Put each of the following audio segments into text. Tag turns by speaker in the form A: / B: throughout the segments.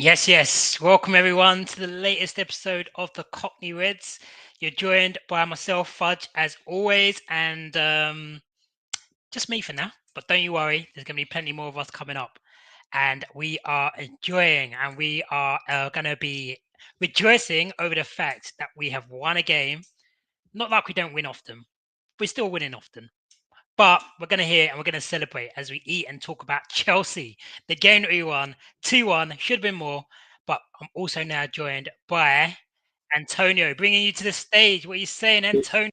A: Yes. Welcome everyone to the latest episode of the Cockney Reds. You're joined by myself, Fudge, as always, and just me for now. But don't you worry, there's going to be plenty more of us coming up, and we are enjoying, and we are going to be rejoicing over the fact that we have won a game. Not like we don't win often, we're still winning often. But we're going to hear and we're going to celebrate as we eat and talk about Chelsea, the game that we won 2-1, should have been more. But I'm also now joined by Antonio, bringing you to the stage. What are you saying, Antonio?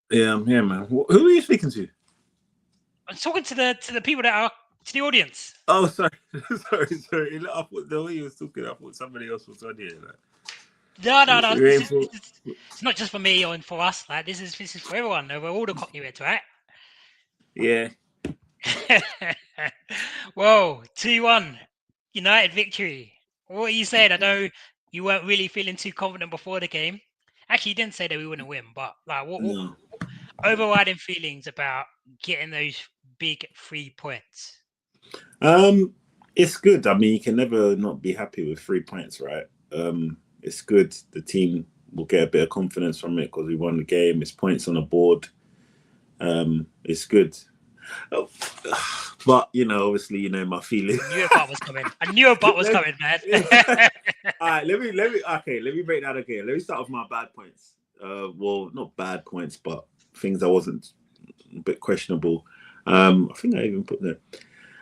B: Yeah, I'm here, man. Who are you speaking to?
A: I'm talking to the people that are to the audience.
B: Oh, sorry, sorry. I thought the way you was talking, I thought somebody else was on here.
A: No. It's not just for me or for us. Like this is for everyone over all the Cockney Reds, right?
B: Yeah.
A: Whoa, 2-1, United victory. What are you saying? I know you weren't really feeling too confident before the game. Actually, you didn't say that we wouldn't win, but like, what overriding feelings about getting those big 3 points?
B: It's good. I mean, you can never not be happy with 3 points, right? It's good. The team will get a bit of confidence from it because we won the game. It's points on the board. It's good. But obviously, my feelings.
A: I knew a butt was coming. Man.
B: All right, let me break that again. Let me start with my bad points. Well, not bad points, but things that wasn't a bit questionable. I think I even put there.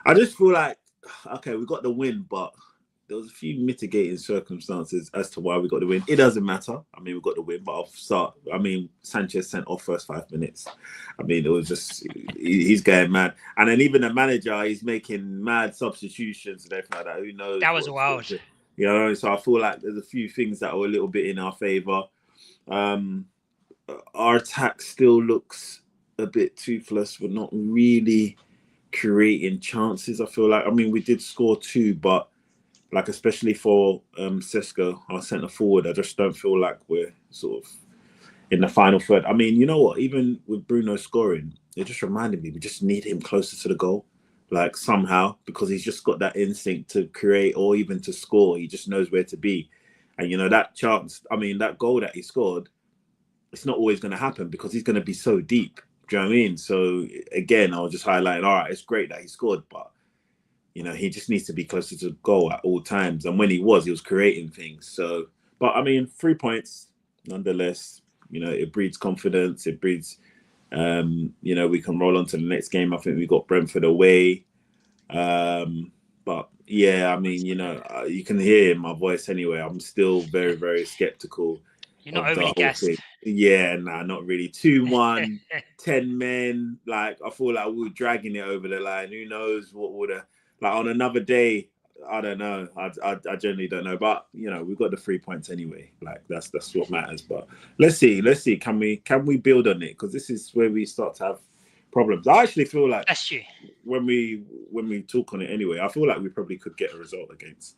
B: I just feel like, okay, we got the win, but there was a few mitigating circumstances as to why we got the win. It doesn't matter. I mean, we got the win, but Sanchez sent off first 5 minutes. I mean, it was just, he's going mad. And then even the manager, he's making mad substitutions and everything like that. Who knows?
A: That was wild.
B: So I feel like there's a few things that were a little bit in our favour. Our attack still looks a bit toothless. We're not really creating chances, I feel like. I mean, we did score 2, but like especially for Sesko, our centre forward, I just don't feel like we're sort of in the final third. I mean, you know what? Even with Bruno scoring, it just reminded me we just need him closer to the goal, like somehow, because he's just got that instinct to create or even to score. He just knows where to be. And that chance, I mean, that goal that he scored, it's not always going to happen because he's going to be so deep. Do you know what I mean? So again, I was just highlighting, all right, it's great that he scored, but he just needs to be closer to goal at all times. And when he was creating things. So, but I mean, 3 points, nonetheless, it breeds confidence. It breeds, we can roll on to the next game. I think we got Brentford away. But yeah, I mean, you can hear in my voice anyway. I'm still very, very skeptical.
A: You're not overly gassed.
B: Yeah, not really. 2-1, 10 men. Like, I feel like we were dragging it over the line. Who knows what would have... Like on another day, I don't know. I generally don't know. But we've got the 3 points anyway. Like that's what matters. But let's see. Can we build on it? Because this is where we start to have problems. I actually feel like
A: that's true.
B: When we talk on it anyway, I feel like we probably could get a result against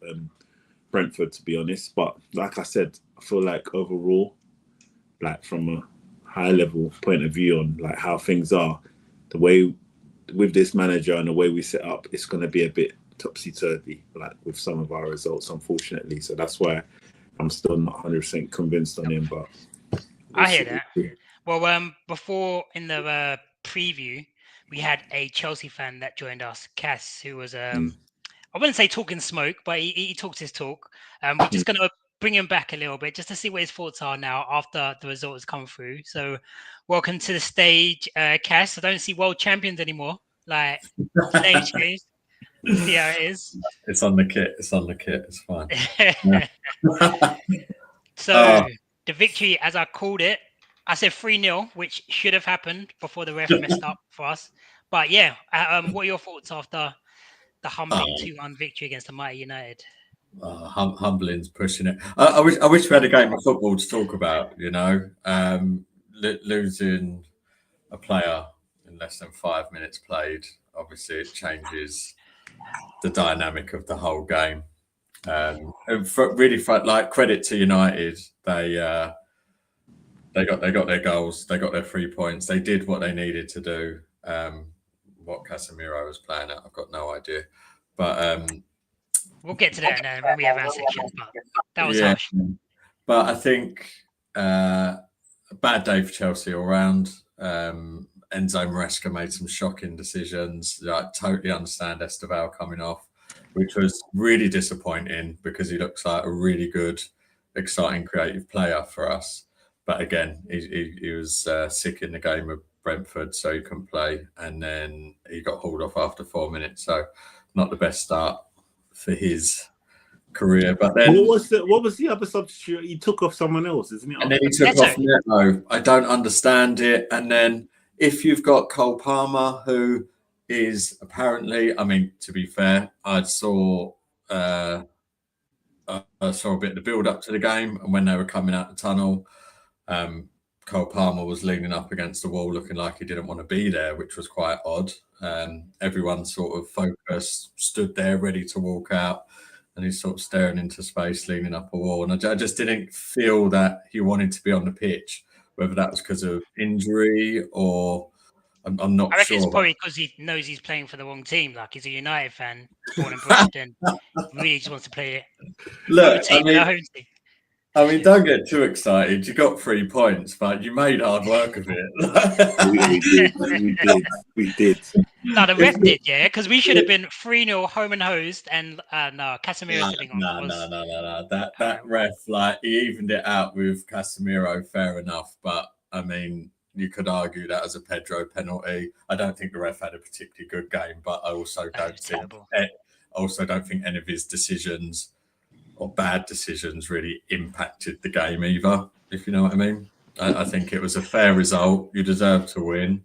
B: Brentford, to be honest. But like I said, I feel like overall, like from a high level point of view on like how things are, the way with this manager and the way we set up, it's going to be a bit topsy-turvy, like with some of our results, unfortunately. So that's why I'm still not 100% convinced on him. But
A: I hear that. Well, before in the preview, we had a Chelsea fan that joined us, Cass, who was I wouldn't say talking smoke, but he talks his talk. We're just going to bring him back a little bit just to see what his thoughts are now after the results come through. So welcome to the stage, Cass. I don't see world champions anymore. Like, name change. See how it is.
C: It's on the kit. It's fine.
A: So the victory, as I called it, I said 3-0, which should have happened before the ref messed up for us. But yeah, what are your thoughts after the humbling 2-1 victory against the mighty United?
C: Humbling's pushing it. I wish we had a game of football to talk about. Losing a player in less than 5 minutes played, obviously it changes the dynamic of the whole game. And like credit to United, they got their goals, they got their 3 points, they did what they needed to do. What Casemiro was playing at, I've got no idea. But
A: We'll get to that when we have our section. But that was harsh.
C: But I think a bad day for Chelsea all round. Enzo Maresca made some shocking decisions. I totally understand Esteval coming off, which was really disappointing because he looks like a really good, exciting, creative player for us. But again, he was sick in the game of Brentford, so he couldn't play. And then he got hauled off after 4 minutes. So not the best start for his career. But then
B: what was the other substitute? He took off someone else, isn't it?
C: And then he took off Neto. I don't understand it. And then if you've got Cole Palmer, who is apparently, I mean, to be fair, I saw a bit of the build up to the game, and when they were coming out the tunnel, Cole Palmer was leaning up against the wall, looking like he didn't want to be there, which was quite odd. Everyone sort of focused, stood there, ready to walk out. And he's sort of staring into space, leaning up a wall. And I just didn't feel that he wanted to be on the pitch, whether that was because of injury or I'm not sure.
A: I reckon it's probably because he knows he's playing for the wrong team. Like he's a United fan, born and bred, and really just wants to play it.
C: Look, I mean, don't get too excited. You got 3 points, but you made hard work of
B: it. We did.
A: No, the ref did, yeah, because we should have been 3-0 home and hosed, and no, Casemiro sitting on.
C: No. That ref, like, he evened it out with Casemiro, fair enough. But I mean, you could argue that as a Pedro penalty. I don't think the ref had a particularly good game, but I also don't think any of his decisions or bad decisions really impacted the game either, if you know what I mean. I think it was a fair result. You deserve to win.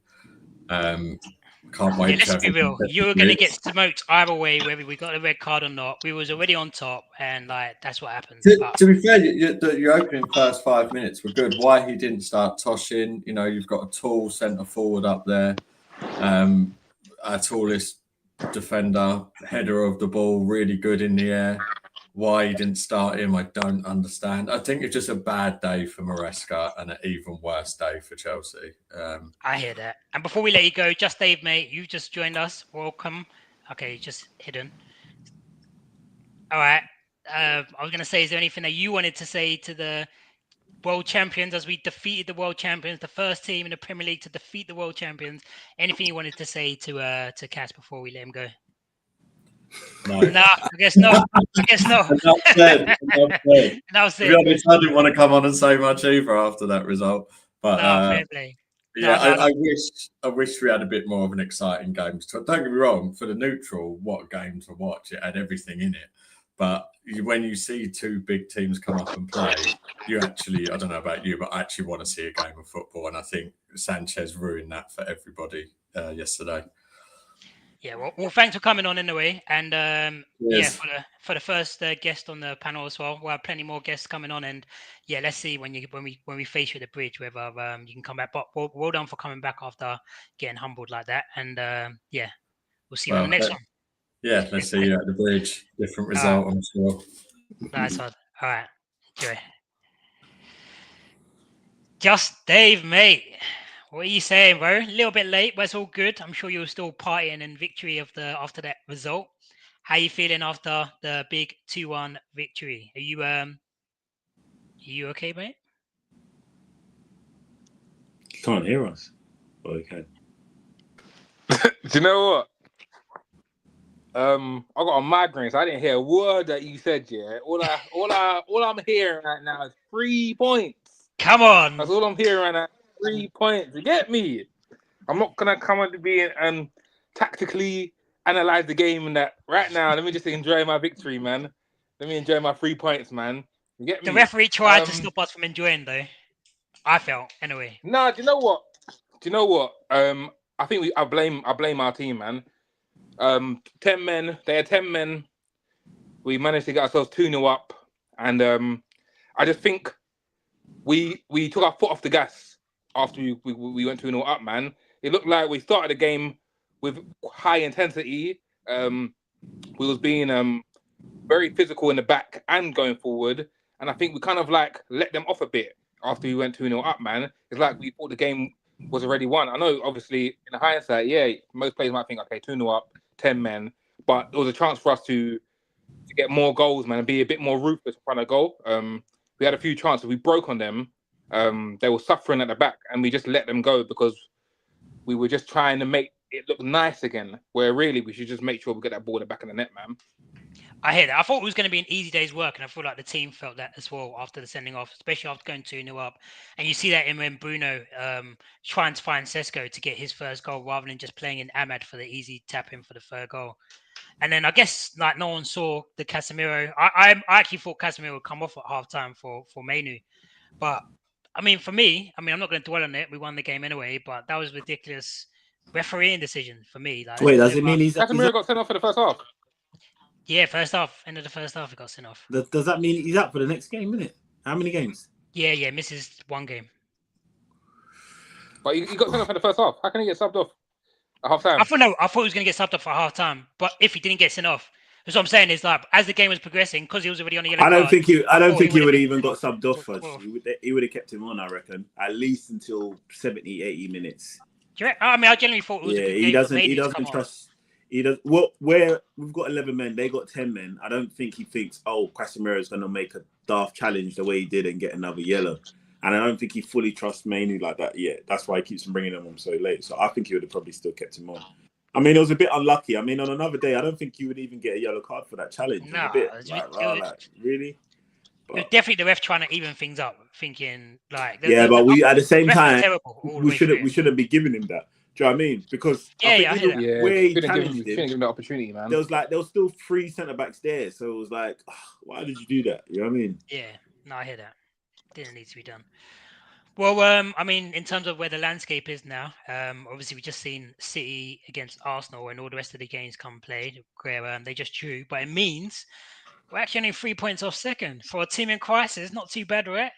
C: Can't wait.
A: Yeah, let's be real. You were going to get smoked either way, whether we got a red card or not. We was already on top, and like that's what happened.
C: To be fair, your opening first 5 minutes were good. Why he didn't start toshing? You know, you've got a tall centre forward up there, our tallest defender, header of the ball, really good in the air. Why he didn't start him, I don't understand. I think it's just a bad day for Maresca and an even worse day for Chelsea.
A: I hear that. And before we let you go, Just Dave, mate, you just joined us. Welcome. Okay, just hidden. All right. I was going to say, is there anything that you wanted to say to the world champions as we defeated the world champions, the first team in the Premier League to defeat the world champions? Anything you wanted to say to Cass before we let him go?
C: No,
A: I guess not.
C: Enough said.
A: Enough said.
C: To be honest, I didn't want to come on and say much either after that result. But
A: fair play.
C: I wish we had a bit more of an exciting game. Don't get me wrong, for the neutral, what a game to watch. It had everything in it. But when you see two big teams come up and play, you actually, I don't know about you, but I actually want to see a game of football. And I think Sanchez ruined that for everybody yesterday.
A: Yeah, well, thanks for coming on anyway, and for the first guest on the panel as well. We'll have plenty more guests coming on, and yeah, let's see when we face you at the bridge whether you can come back. But well done for coming back after getting humbled like that, and we'll see you on the next one.
C: Yeah, let's see you at the bridge. Different result, I'm sure.
A: Nice one. All right, enjoy. Just Dave, mate. What are you saying, bro? A little bit late, but it's all good. I'm sure you're still partying in victory after that result. How are you feeling after the big 2-1 victory? Are you okay, mate?
B: Can't hear us. Okay.
D: Do you know what? I got a migraine, so I didn't hear a word that you said. Yeah, all I'm hearing right now is 3 points.
A: Come on,
D: that's all I'm hearing right now. 3 points. You get me? I'm not gonna come on to be tactically analyze the game and that right now. Let me just enjoy my victory, man. Let me enjoy my 3 points, man. You get me?
A: The referee tried to stop us from enjoying, though. I felt anyway.
D: Nah, do you know what? I think I blame our team, man. 10 men. They had 10 men. We managed to get ourselves 2-0 up, and I just think we took our foot off the gas after we went 2-0 up, man. It looked like we started the game with high intensity. We was being very physical in the back and going forward, and I think we kind of like let them off a bit after we went 2-0 up, man. It's like we thought the game was already won. I know, obviously, in hindsight, yeah, most players might think, okay, 2-0 up, 10 men, but it was a chance for us to to get more goals, man, and be a bit more ruthless in front of goal. We had a few chances. We broke on them. They were suffering at the back, and we just let them go because we were just trying to make it look nice again. Where really we should just make sure we get that ball in the back of the net, man.
A: I hear that. I thought it was going to be an easy day's work, and I feel like the team felt that as well after the sending off, especially after going 2-0 up. And you see that in when Bruno trying to find Sesko to get his first goal rather than just playing in Ahmad for the easy tap in for the third goal. And then I guess like no one saw the Casemiro. I actually thought Casemiro would come off at halftime for Mainu, but I mean for me, I'm not going to dwell on it. We won the game anyway, but that was ridiculous refereeing decision for me. Like,
B: Wait, does it mean
D: Casemiro got sent off for the first half?
A: Yeah, first half. End of the first half, he got sent off.
B: Does that mean he's out for the next game, innit? How many games?
A: Yeah, misses one game.
D: But he got sent off for the first half. How can he get subbed off at half time?
A: I thought he was going to get subbed off for half time. But if he didn't get sent off, that's what I'm saying is like as the game was progressing, because he was already on the yellow card.
B: I don't think he would have even got subbed off first. He would have kept him on, I reckon, at least until 70, 80 minutes.
A: Do you I mean, I generally thought it was a good game.
B: He doesn't trust. He does. Well, where we've got 11 men, they got 10 men. I don't think he thinks, Casemiro is going to make a daft challenge the way he did and get another yellow. And I don't think he fully trusts Mainu like that yet. That's why he keeps on bringing him on so late. So I think he would have probably still kept him on. I mean, it was a bit unlucky. I mean, on another day, I don't think you would even get a yellow card for that challenge.
A: No,
B: really?
A: It was definitely the ref trying to even things up, thinking like...
B: but we at the same time,
A: we
B: shouldn't be giving him that. Do you know what I mean? Because where he challenged him,
D: the opportunity, man.
B: There was still 3 centre backs there, so it was like, why did you do that? You know what I mean?
A: Yeah, no, I hear that. Didn't need to be done. Well, I mean, in terms of where the landscape is now, obviously we've just seen City against Arsenal and all the rest of the games come played where they just drew, but it means we're actually only 3 points off second for a team in crisis. Not too bad, right?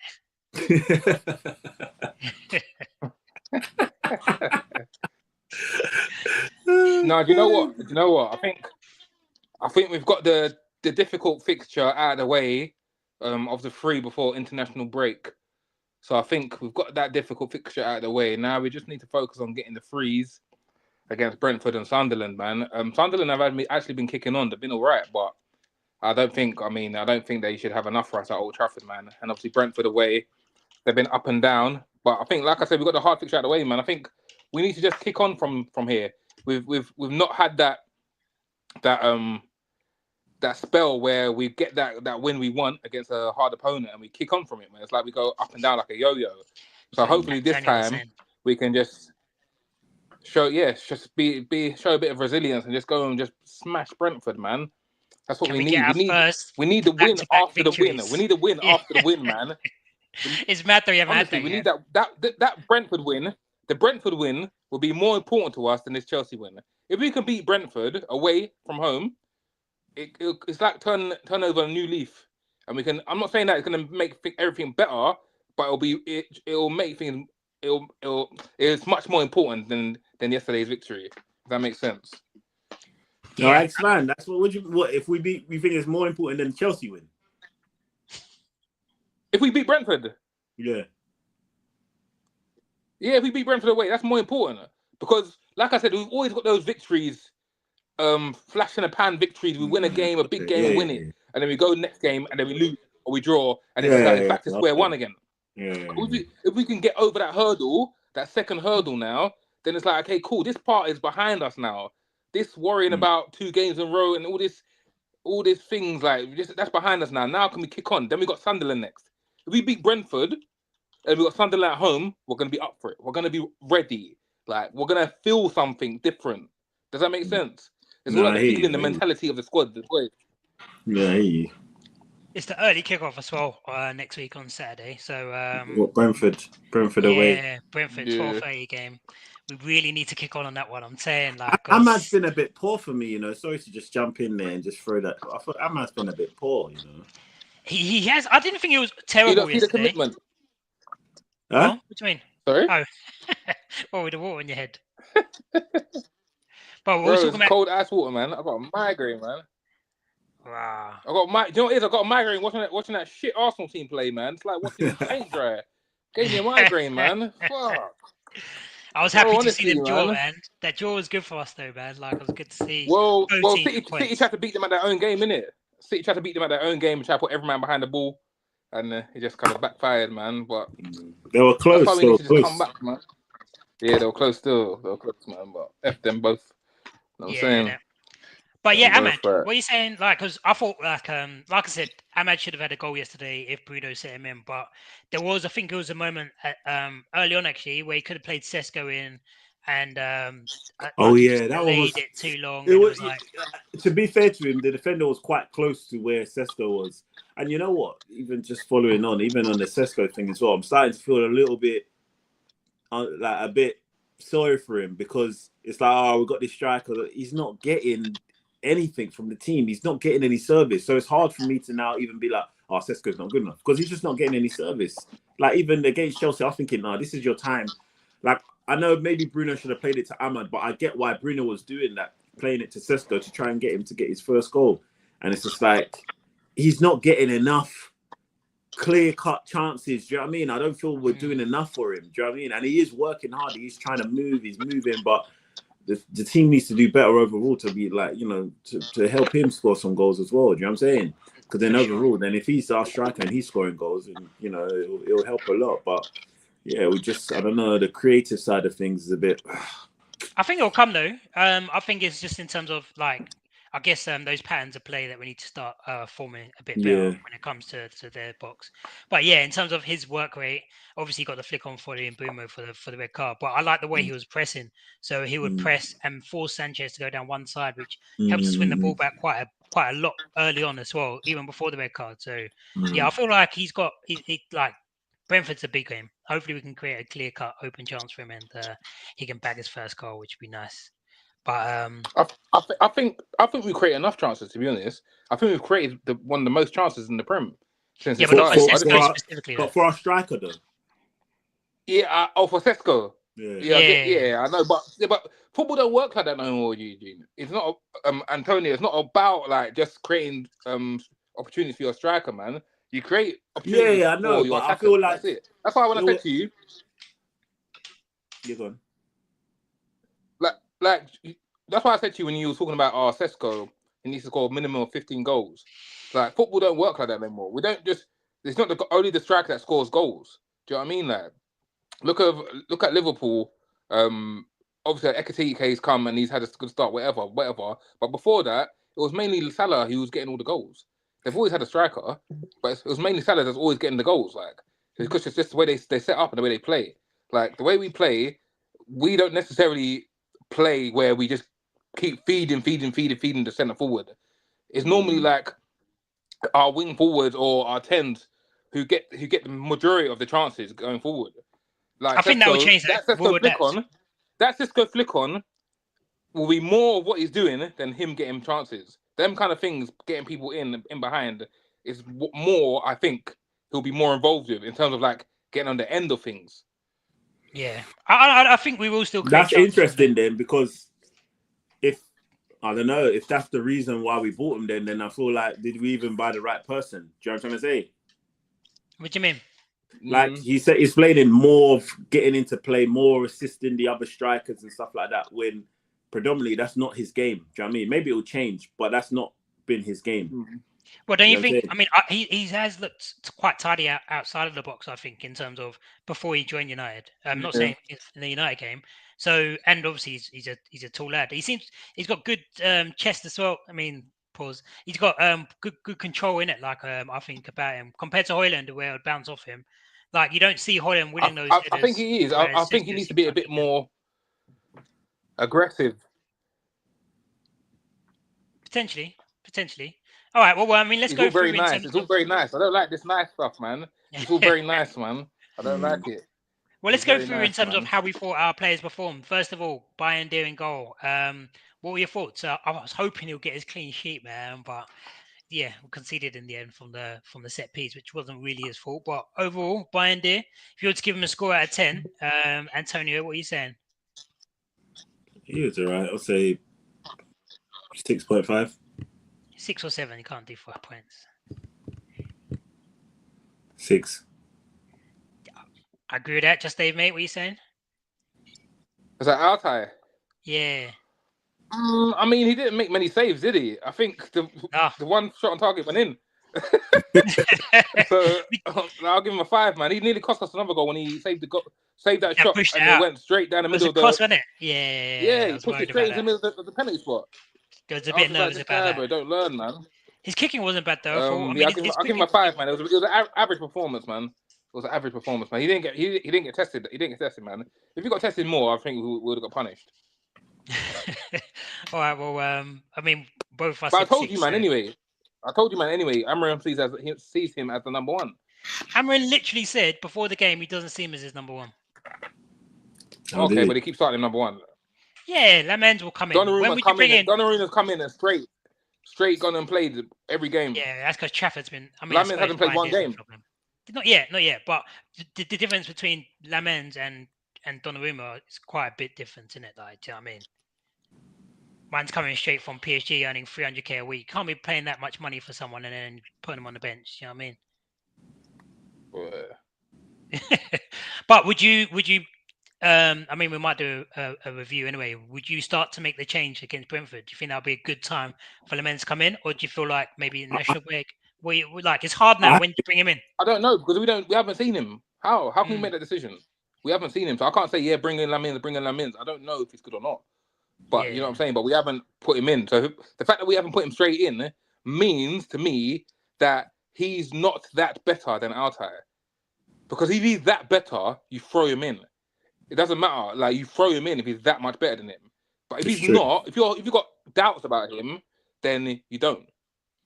D: No, do you know what? I think we've got the difficult fixture out of the way of the 3 before international break. So I think we've got that difficult fixture out of the way. Now we just need to focus on getting the 3s against Brentford and Sunderland, man. Sunderland have actually been kicking on. They've been all right, but I don't think they should have enough for us at Old Trafford, man. And obviously Brentford away, they've been up and down. But I think, like I said, we've got the hard fixture out of the way, man. I think we need to just kick on from here. We've not had that spell where we get that win we want against a hard opponent and we kick on from it, man. It's like we go up and down like a yo-yo. So hopefully this time we can just show a bit of resilience and just go and just smash Brentford, man. That's what we need. We need the win after the win. We need the win after the win, man.
A: It's mad that we haven't had that.
D: We need that Brentford win. The Brentford win will be more important to us than this Chelsea win. If we can beat Brentford away from home, it's like turn over a new leaf, and we can. I'm not saying that it's going to make everything better, but it'll make things. It's much more important than yesterday's victory. If that makes sense.
B: All right, man. That's what if we think it's more important than Chelsea win?
D: If we beat Brentford, if we beat Brentford away, that's more important because, like I said, we've always got those victories. Flash in the pan victories. We win a game, a big game, win it, and then we go next game and then we lose or we draw, and it's back to square one again. If we can get over that hurdle, that second hurdle now, then it's like, okay, cool. This part is behind us now. This worrying about 2 games in a row and all these things that's behind us now. Now can we kick on? Then we got Sunderland next. If we beat Brentford and we got Sunderland at home, we're gonna be up for it. We're gonna be ready. Like we're gonna feel something different. Does that make sense? It's all like the feeling, the mentality of the squad. The boys.
B: Yeah, I hear you.
A: It's the early kickoff as well next week on Saturday. So
B: Brentford away.
A: Yeah, Brentford 12:30 game. We really need to kick on that one. I'm saying
B: Ahmad's been a bit poor for me, Sorry to just jump in there and just throw that. I thought Ahmad's been a bit poor,
A: He has. I didn't think he was terrible.
D: You don't see the
A: yesterday.
D: commitment.
B: Huh?
A: What do you mean?
D: Sorry.
A: Oh, with the water in your head. But
D: we're talking about cold ass water, man. I got a migraine, man.
A: Wow.
D: Do you know what it is? I got a migraine watching that shit Arsenal team play, man. It's like watching paint dry. Gave me a migraine, man. Fuck.
A: I was happy to see them draw, man. That draw was good for us, though, man. Like, it was good to see.
D: Well, City tried to beat them at their own game, innit? City tried to beat them at their own game, try to put every man behind the ball, and it just kind of backfired, man. But
B: they were close.
D: that's why we need to just come back, man. Yeah, they were close still. They were close, man. But F them both. You know what I'm saying?
A: Yeah. But yeah,
D: Them
A: Ahmad,
D: both, right.
A: what are you saying? Like, because I thought, like I said, Ahmad should have had a goal yesterday if Bruno set him in. But there was, I think, it was a moment early on actually where he could have played Sesko in, and
B: Oh
A: he just
B: yeah, that one
A: delayed
B: was.
A: it too long.
B: It
A: And it
B: was,
A: was like,
B: to be fair to him, the defender was quite close to where Sesko was. And you know what? Even just following on, even on the Sesko thing as well, I'm starting to feel a little bit, like a bit sorry for him, because it's like, oh, we've got this striker. He's not getting anything from the team. He's not getting any service. So it's hard for me to now even be like, oh, Sesko's not good enough, because he's just not getting any service. Like even against Chelsea, I'm thinking, no, this is your time. Like, I know maybe Bruno should have played it to Ahmad, but I get why Bruno was doing that, playing it to Sesko to try and get him to get his first goal. And it's just like, he's not getting enough clear-cut chances. Do you know what I mean? I don't feel we're doing enough for him. Do you know what I mean? And he is working hard. He's trying to move. He's moving, but the team needs to do better overall to be like, you know, to help him score some goals as well. Do you know what I'm saying? Because then overall, then if he's our striker and he's scoring goals, and you know, it'll help a lot. But yeah, I don't know, the creative side of things is a bit.
A: I think it'll come though. I think it's just in terms of like, I guess those patterns of play that we need to start forming a bit better when it comes to their box. But yeah, in terms of his work rate, obviously he got the flick on for the Mbumo for the red card. But I like the way he was pressing. So he would press and force Sanchez to go down one side, which helps us win the ball back quite a lot early on as well, even before the red card. So yeah, I feel like he like Brentford's a big game. Hopefully we can create a clear-cut open chance for him, and he can bag his first goal, which would be nice. But
D: I think we create enough chances, to be honest. I think we've created one of the most chances in the Prem since
A: yeah,
D: it
A: but
D: started.
A: not specifically.
B: But for our striker though.
D: Yeah, for Sesko.
B: Yeah.
D: I know, but football don't work like that no more, Eugene. It's not Antonio. It's not about like just creating opportunities for your striker, man. You create opportunities
B: I know,
D: for your
B: but
D: attacker.
B: I feel like
D: That's it. That's why when I said to you,
B: you're gone.
D: Like that's why I said to you when you were talking about Sesko, he needs to score a minimum of 15 goals. Like football don't work like that anymore. We don't just. It's not only the striker that scores goals. Do you know what I mean? Like look at Liverpool. Obviously Ekatiké's come and he's had a good start, whatever. But before that, it was mainly Salah who was getting all the goals. They've always had a striker, but it was mainly Salah that's always getting the goals. Like because it's just the way they set up and the way they play. Like the way we play, we don't necessarily play where we just keep feeding the centre forward. It's normally like our wing forwards or our tens who get the majority of the chances going forward. Like
A: I think that will change that.
D: That Sesko flick on will be more of what he's doing than him getting chances. Them kind of things, getting people in behind, is more. I think he'll be more involved with in terms of like getting on the end of things.
A: Yeah, I think we will still create.
B: That's interesting then, because if I don't know if that's the reason why we bought him, then I feel like, did we even buy the right person? Do you know what I'm trying to say?
A: What do you mean?
B: Like he said, he's playing more of getting into play, more assisting the other strikers and stuff like that, when predominantly that's not his game. Do you know what I mean? Maybe it'll change, but that's not been his game.
A: Well, don't you think? I mean, he has looked quite tidy outside of the box. I think in terms of before he joined United. I'm not saying in the United game. So, and obviously he's a tall lad. He's got good chest as well. I mean, pause. He's got good control in it. Like I think about him compared to Højlund, where it would bounce off him. Like you don't see Højlund winning those.
D: I think he is. I think he needs to be a bit more aggressive.
A: Potentially. All right. Well, I mean, let's go through.
D: It's all very nice. I don't like this nice stuff, man. It's all very nice, man. I don't like it.
A: Well, let's go through in terms of how we thought our players performed. First of all, Banter in goal. What were your thoughts? I was hoping he'll get his clean sheet, man, but yeah, we conceded in the end from the set piece, which wasn't really his fault. But overall, Banter, if you were to give him a score out of 10, Antonio, what are you saying?
B: He was all right. I'll say 6.5.
A: 6 or 7. You can't do 5 points.
B: 6.
A: I agree with that. JustDaveMate, what are you saying?
D: Is that Altai?
A: Yeah.
D: I mean, he didn't make many saves, did he? I think the one shot on target went in. So I'll give him a 5, man. He nearly cost us another goal when he saved that shot, and it went straight down the middle of the
A: cross, wasn't it? Yeah,
D: he pushed it straight into the middle of the penalty spot.
A: I was a bit nervous about that.
D: Bro, don't learn, man.
A: His kicking wasn't bad though.
D: I'll give him a 5, man. It was an average performance, man. It was an average performance, man. He didn't get tested. He didn't get tested, man. If he got tested more, I think we would have got punished.
A: All right. Well, I mean, both of us.
D: But I told you, man. Anyway, Amarim sees him as the number 1.
A: Amarim literally said before the game he doesn't see him as his number 1.
D: Okay, but he keeps starting number 1.
A: Yeah, Lamens will come in.
D: Donnarumma's come in and straight gone and played every game.
A: Yeah, that's because Trafford's been. I mean,
D: Lamens hasn't played one game.
A: Not yet. But the difference between Lamens and Donnarumma is quite a bit different, isn't it? Like, do you know what I mean? Man's coming straight from PSG, earning 300k a week. Can't be paying that much money for someone and then putting them on the bench. You know what I mean? But would you? I mean, we might do a review anyway. Would you start to make the change against Brentford? Do you think that'll be a good time for Lamens to come in, or do you feel like maybe in the national break, it's hard now when you bring him in?
D: I don't know because we haven't seen him. How can we make that decision? We haven't seen him, so I can't say bring in Lamens. I don't know if he's good or not. But you know what I'm saying. But we haven't put him in. So the fact that we haven't put him straight in means to me that he's not that better than Altay. Because if he's that better, you throw him in. It doesn't matter. Like you throw him in if he's that much better than him. But if he's not, if you've got doubts about him, then you don't.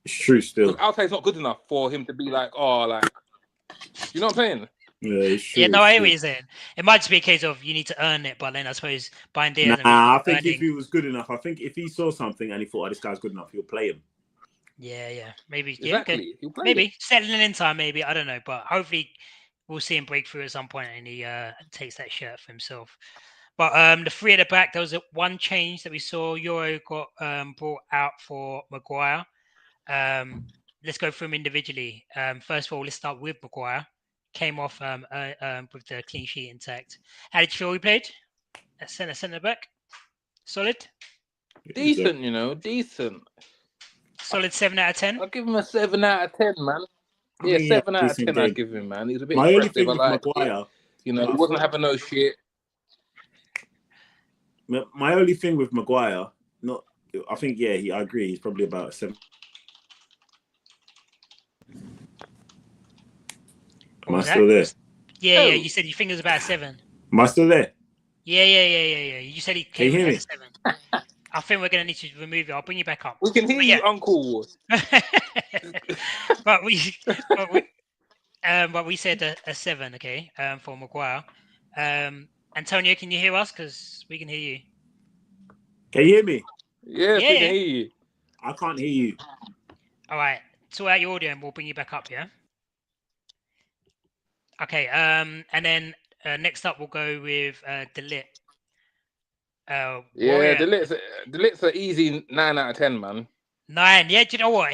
B: It's true still.
D: Because Altay's not good enough for him to be like, you know what I'm saying?
B: Yeah, it's true.
A: Yeah, no, I hear what you're saying. It might just be a case of you need to earn it, but then I suppose buying Diaz.
B: I think if he was good enough, I think if he saw something and he thought, this guy's good enough, he'll play him.
A: Yeah, maybe.
D: Exactly.
A: Yeah, okay. Maybe settling in time. Maybe I don't know, but hopefully we'll see him break through at some point and he takes that shirt for himself. But the 3 at the back, there was one change that we saw. Euro got brought out for Maguire. Let's go through them individually. First of all, let's start with Maguire. Came off with the clean sheet intact. How did you feel he played? Centre back? Solid?
D: Decent, decent.
A: Solid 7 out of 10?
D: I'll give him a 7 out of 10, man. Yeah, 7 out of 10 I'll give him, man. He's a bit
B: My
D: impressive.
B: only thing with Maguire,
D: he wasn't having no shit.
B: My only thing with Maguire, I think, I agree. He's probably about a 7. Am I still there?
A: Yeah, you said you think it was about a 7.
B: Am I still there?
A: Yeah. You said he came in as a 7. I think we're going to need to remove it. I'll bring you back up.
D: We can hear you, Uncle.
A: but we said a 7, okay, for Maguire. Antonio, can you hear us? Because we can hear you.
B: Can you hear me?
D: Yes, we can hear you.
B: I can't hear you.
A: All right. Sort out your audio and we'll bring you back up, yeah? Okay. And then next up, we'll go with De Ligt.
D: De Ligt's an easy 9 out of 10, man.
A: 9, yeah. Do you know what?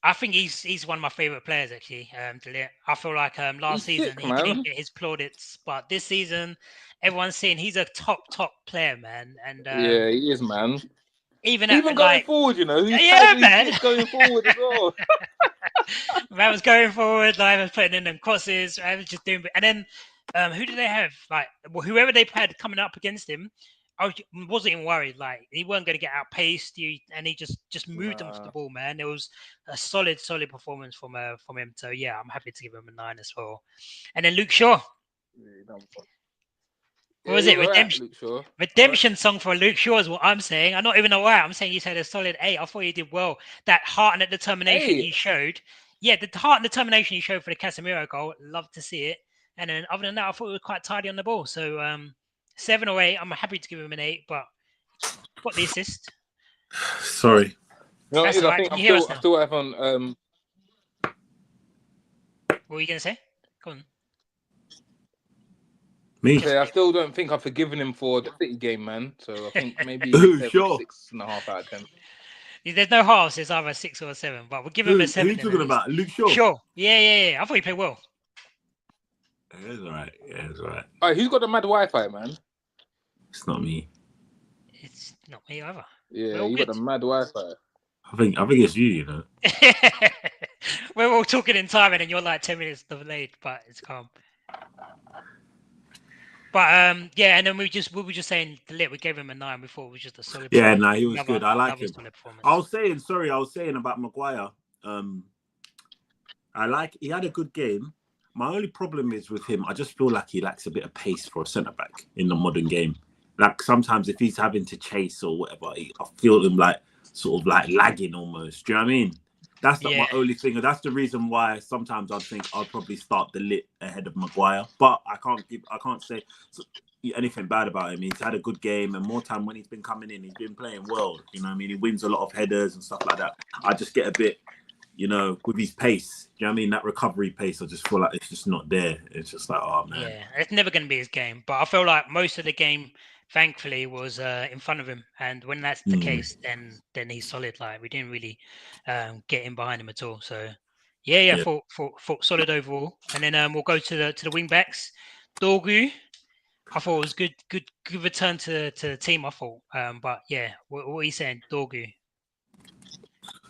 A: I think he's one of my favorite players actually. De Ligt. I feel like last season he didn't get his plaudits, but this season everyone's saying he's a top player, man. And
D: yeah, he is, man.
A: Even
D: going forward, man. Going forward as well.
A: Man was going forward, like was putting in them crosses. I was just doing, and then who did they have? Like whoever they had coming up against him. I wasn't even worried. Like he wasn't going to get outpaced. And he just moved him off the ball, man. It was a solid performance from him. So yeah, I'm happy to give him a 9 as well. And then Luke Shaw. What was it? Redemption song for Luke Shaw is what I'm saying. I'm not even aware. I'm saying you said a solid 8. I thought you did well. That heart and the determination he showed. Yeah, the heart and determination he showed for the Casemiro goal. Love to see it. And then other than that, I thought he was quite tidy on the ball. So 7 or 8. I'm happy to give him an 8, but got the assist.
B: Sorry.
D: No,
A: that's right. Can you hear us now?
D: I still have on.
A: What were you going to say? Go on.
B: Me?
D: I still don't think I've forgiven him for the City game, man. So I think maybe
B: sure.
D: 6.5 out of 10.
A: There's no halves. It's either 6 or a 7, but we'll give him a 7.
B: Who are you talking about? Luke Shaw?
A: Sure. Yeah. I thought he played well.
B: It's all right.
D: All right, who's got the mad Wi-Fi, man?
B: It's not me.
A: It's not me either.
D: Yeah,
A: all
D: you
A: good.
D: got the mad Wi-Fi.
B: I think it's you know.
A: We're all talking in time, and then you're like 10 minutes delayed, but it's calm. But yeah, and then we were just saying the lit. We gave him a 9. We thought it was just a solid.
B: Yeah, no, he was good. I like him.
A: Solid performance.
B: I was saying about Maguire. He had a good game. My only problem is with him, I just feel like he lacks a bit of pace for a centre back in the modern game. Like sometimes if he's having to chase or whatever, I feel him like sort of like lagging almost. Do you know what I mean? That's not my only thing. That's the reason why sometimes I'd think I'd probably start the lit ahead of Maguire. But I can't say anything bad about him. He's had a good game, and more time when he's been coming in, he's been playing well. You know what I mean? He wins a lot of headers and stuff like that. I just get a bit, with his pace. You know what I mean? That recovery pace, I just feel like it's just not there. It's just like, oh man.
A: Yeah, it's never going to be his game. But I feel like most of the game, thankfully, was in front of him. And when that's the case, then he's solid. Like we didn't really get in behind him at all. So yeah. Thought solid overall. And then we'll go to the wing backs. Dorgu, I thought it was good return to the team. I thought. But yeah, what are you saying, Dorgu?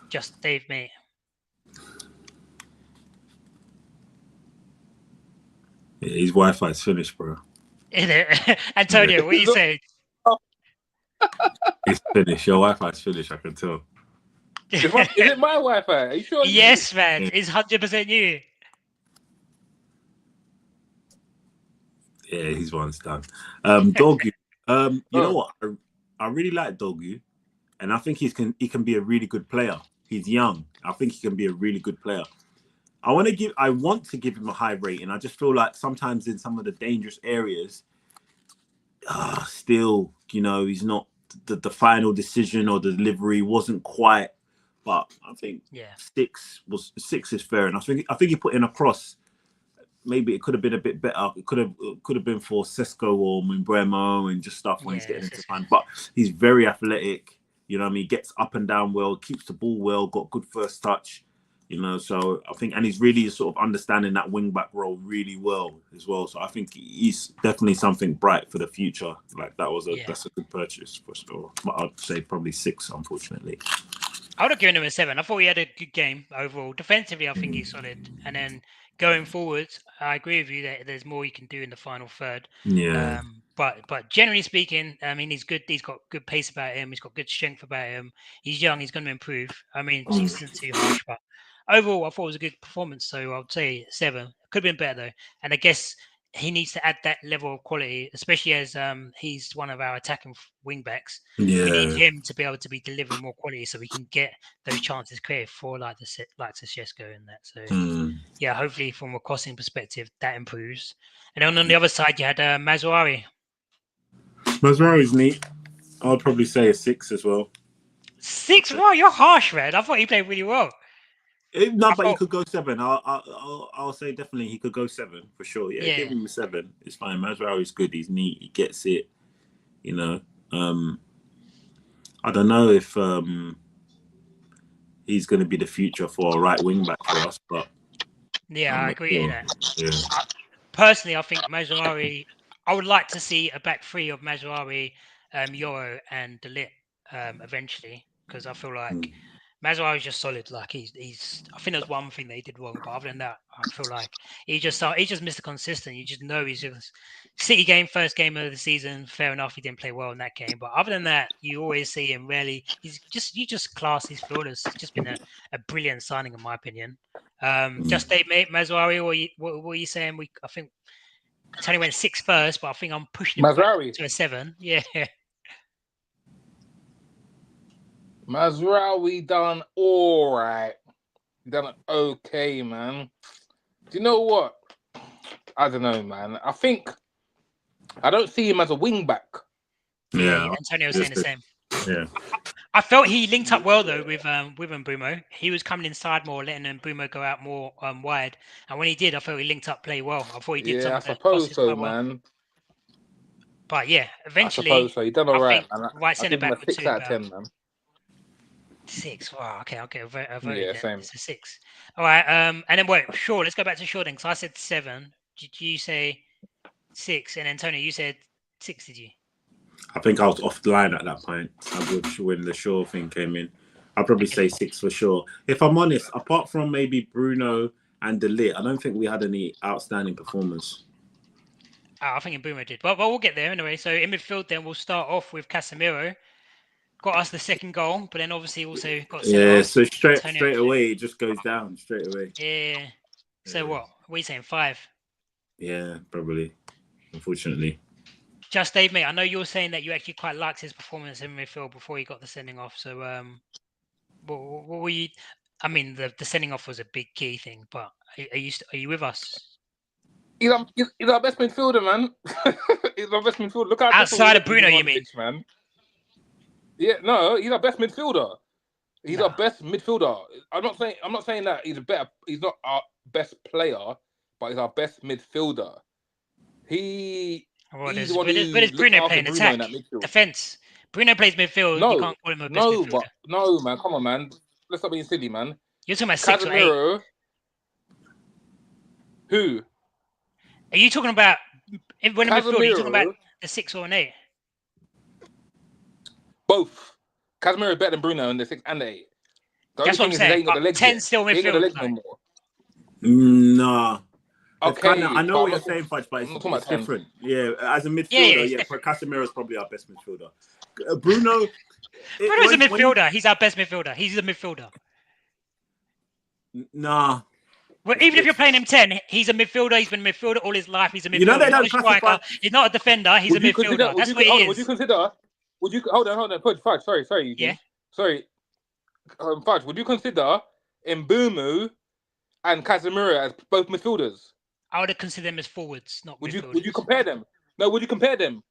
A: Just Dave, mate.
B: Yeah, his Wi-Fi's finished, bro.
A: Antonio, what are you saying?
B: It's finished. Your Wi-Fi's finished. I can tell.
D: Is it my Wi-Fi? Are you sure?
A: Yes, man. It's 100% you.
B: Yeah, his one's done. Dorgu. You know what? I really like Dorgu, and I think he can be a really good player. He's young. I think he can be a really good player. I want to give him a high rating. I just feel like sometimes in some of the dangerous areas, still, he's not the final decision or the delivery wasn't quite. But I think 6 is fair, and I think he put in a cross. Maybe it could have been a bit better. It could have been for Sesko or Mbeumo and just stuff when he's getting into time. But he's very athletic. You know what I mean? Gets up and down well, keeps the ball well, got good first touch. So I think, and he's really sort of understanding that wing back role really well as well. So I think he's definitely something bright for the future. Like that's a good purchase for sure. But I'd say probably 6, unfortunately.
A: I would have given him a 7. I thought he had a good game overall. Defensively, I think he's solid. And then going forward, I agree with you that there's more you can do in the final third.
B: Yeah.
A: But generally speaking, I mean, he's good. He's got good pace about him. He's got good strength about him. He's young. He's going to improve. I mean, 6 isn't too harsh, but overall, I thought it was a good performance. So I'd say 7. Could have been better though. And I guess he needs to add that level of quality, especially as he's one of our attacking wing backs.
B: Yeah.
A: We need him to be able to be delivering more quality, so we can get those chances clear for like Sesko and that. So yeah, hopefully from a costing perspective that improves. And then on the other side, you had Mazraoui.
B: Mazraoui's neat. I'd probably say a 6 as well.
A: 6? Wow, you're harsh, man. I thought he played really well.
B: But he could go 7. I'll say definitely he could go 7 for sure. Yeah, give him a 7. It's fine. Mazraoui's good. He's neat. He gets it. I don't know if he's going to be the future for a right wing back for us, but
A: I agree with that.
B: Yeah.
A: Personally, I think Mazraoui. I would like to see a back three of Mazraoui, Yoro, and De Ligt eventually, because I feel like Mazraoui is just solid. Like he's. I think there's one thing that he did wrong, but other than that, I feel like he just Mr. Consistent. You just know he's just City game, first game of the season. Fair enough, he didn't play well in that game, but other than that, you always see him rarely. You just class. He's flawless. It's just been a brilliant signing, in my opinion. JustDaveMate, Mazraoui. What were you saying? I think Tony went 6 first, but I think I'm pushing him to a 7. Yeah.
D: Mazraoui done all right. Done okay, man. Do you know what? I don't know, man. I don't see him as a wing back.
A: Yeah, Antonio was saying the same.
B: Yeah.
A: I felt he linked up well though with Mbeumo. He was coming inside more, letting Mbeumo go out more wide. And when he did, I felt he linked up play well. I thought he did.
D: Yeah, I suppose so, man.
A: Well. But yeah, eventually,
D: I suppose so. He done all right, man.
A: Right centre back
D: with 6 out of 10, man.
A: 6. Wow. Okay. I voted
D: yeah,
A: that.
D: same.
A: It's a 6. All right. And then wait. Sure. Let's go back to Shaw then, because I said 7. Did you say 6? And then Tony, you said 6. Did you?
B: I think I was off the line at that point. When the Shaw thing came in, I'd probably say 6 for sure. If I'm honest, apart from maybe Bruno and De Ligt, I don't think we had any outstanding performers.
A: I think Mbeumo did. But we'll get there anyway. So in midfield, then we'll start off with Casemiro. Got us the second goal, but then obviously also got
B: so straight away it just goes down straight away.
A: Yeah. So what? What are you saying? 5?
B: Yeah, probably. Unfortunately.
A: JustDaveMate, I know you were saying that you actually quite liked his performance in midfield before he got the sending off. So what were you? I mean, the sending off was a big key thing, but are you with us?
D: He's our best midfielder, man. He's our best midfielder. Look how
A: outside of Bruno, you mean?
D: Pitch, man. Yeah, no, he's our best midfielder. He's our best midfielder. I'm not saying that he's not our best player, but he's our best midfielder.
A: Where does Bruno play in attack? Defense. Bruno plays midfield.
D: No,
A: you can't call him a best midfielder.
D: No, man. Come on, man. Let's stop being silly, man.
A: You're talking about 6
D: Casemiro,
A: or 8.
D: Who?
A: Are you talking about when in midfield? Are you talking about the 6 or an 8?
D: Both. Casemiro is better than Bruno in the 6 and the 8.
A: That's what I'm saying. 10 still midfield.
B: Nah.
D: Okay,
B: I know what you're saying, Fudge, but it's different. Yeah, as a midfielder, but Casemiro is probably our best midfielder. Bruno's
A: a midfielder. He's our best midfielder. He's a midfielder.
B: Nah.
A: Well, even if you're playing him 10, he's a midfielder. He's been a midfielder all his life. He's a midfielder.
B: You know they don't
A: he's not a striker. He's not a defender. He's a midfielder. That's what he is.
D: Hold on, Fudge, sorry.
A: Yeah.
D: Sorry. Fudge, would you consider Mbeumo and Casemiro as both midfielders?
A: I would consider them as forwards, not midfielders.
D: Would you compare them? No, would you compare them?